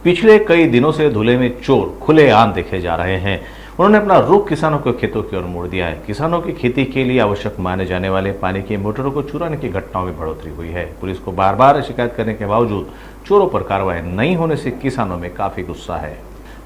पिछले कई दिनों से धुले में चोर खुलेआम देखे जा रहे हैं। उन्होंने अपना रुख किसानों के खेतों की ओर मोड़ दिया है। किसानों की खेती के लिए आवश्यक माने जाने वाले पानी की मोटरों को चुराने की घटनाओं में बढ़ोतरी हुई है। पुलिस को बार बार शिकायत करने के बावजूद चोरों पर कार्रवाई नहीं होने से किसानों में काफी गुस्सा है।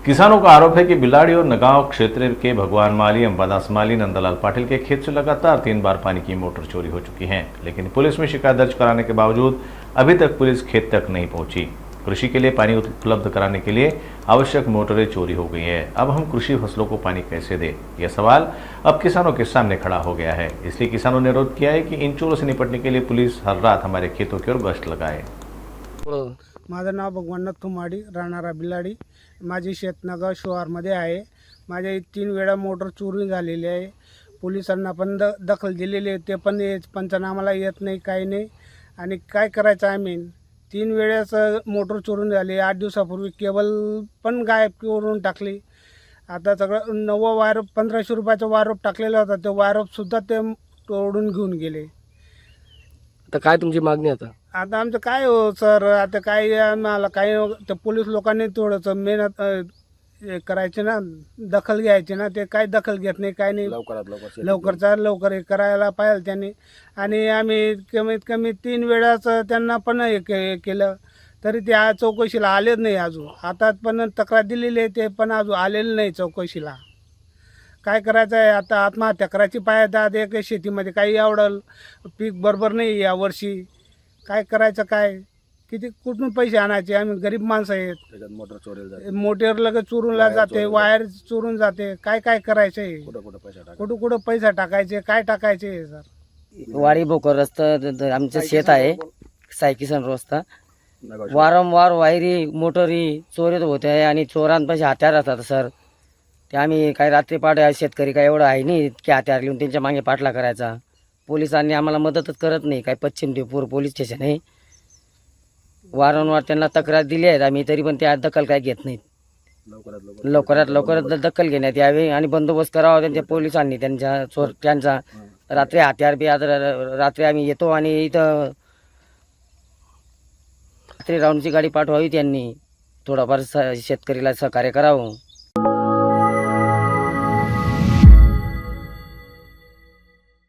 किसानों का आरोप है कि बिलाड़ी और नगांव क्षेत्र के भगवान माली, अंबादास माली, नंदलाल पाटिल के खेत से लगातार 3 बार पानी की मोटर चोरी हो चुकी है, लेकिन पुलिस में शिकायत दर्ज कराने के बावजूद अभी तक पुलिस खेत तक नहीं पहुंची। कृषि के लिए पानी उपलब्ध कराने के लिए आवश्यक मोटरें चोरी हो गई हैं। अब हम कृषि फसलों को पानी कैसे दें, यह सवाल अब किसानों के सामने खड़ा हो गया है। इसलिए किसानों ने अनुरोध किया है कि इन चोरों से निपटने के लिए पुलिस हर रात हमारे खेतों की ओर गश्त लगाए। माझं नाव भगवाननाथ कुमाडी, राहणारा बिलाडी. माझी शेतनगाव शिवारमध्ये आहे. माझ्या 3 वेळा मोटर चोरी झालेली आहे. पोलिसांना पण दखल दिलेली आहे, ते पण पंचनामाला येत नाही, काही नाही. आणि काय करायचं आम्ही? 3 वेळेस मोटर चोरून झाली. 8 दिवसापूर्वी केबल पण गायब करून टाकली. आता सगळं नवं वायरप 1500 रुपयाचा वायरप टाकलेला होता, ते वायरप सुद्धा ते तोडून घेऊन गेले. आता काय तुमची मागणी आता? आता आमचं काय हो सर, आता काय आम्हाला काय ते पोलीस लोकांनी थोडंसं मेहनत करायची ना, दखल घ्यायची ना. ते काय दखल घेत नाही, काय नाही. लवकरचा लवकर हे करायला पाहिजे त्यांनी. आणि आम्ही कमीत कमी 3 वेळाच त्यांना पण हे केलं, तरी ते आज चौकशीला आलेच नाही अजून. आता पण तक्रार दिलेली आहे, ते पण अजून आलेलं नाही चौकशीला. काय करायचं आहे आता? आत्महत्या करायची पाहिजे. आता एक शेतीमध्ये काही एवढं पीक बरोबर नाही यावर्षी. काय करायचं काय? किती कुठून पैसे आणायचे? आम्ही गरीब माणसं आहेत. मोटर लगेच चोरून जाते, वायर चोरून जाते. काय काय करायचं आहे? कुठं पैसा टाकायचे, काय टाकायचे सर? वाडी भोकर रस्ता आमचं शेत आहे, सायकिसन रस्ता. वारंवार वायरी मोटरी चोरीत होते आहे आणि चोरांपाशी हत्यार असतात सर. ते आम्ही काय रात्रीपाठ शेतकरी काय एवढं आहे नाही की हत्यार घेऊन त्यांच्या मागे पाठला करायचा. पोलिसांनी आम्हाला मदतच करत नाही. काय पश्चिम ढेपूर पोलीस स्टेशन आहे, वारंवार त्यांना तक्रार दिली आहे आम्ही, तरी पण त्या दखल काय घेत नाहीत. लवकरात लवकर दखल घेण्यात यावी आणि बंदोबस्त करावा त्यांच्या पोलिसांनी. त्यांचा रात्री हत्यार बी रात्री आम्ही येतो आणि इथं रात्री राऊंडची गाडी पाठवावी. त्यांनी थोडंफार शेतकरीला सहकार्य करावं.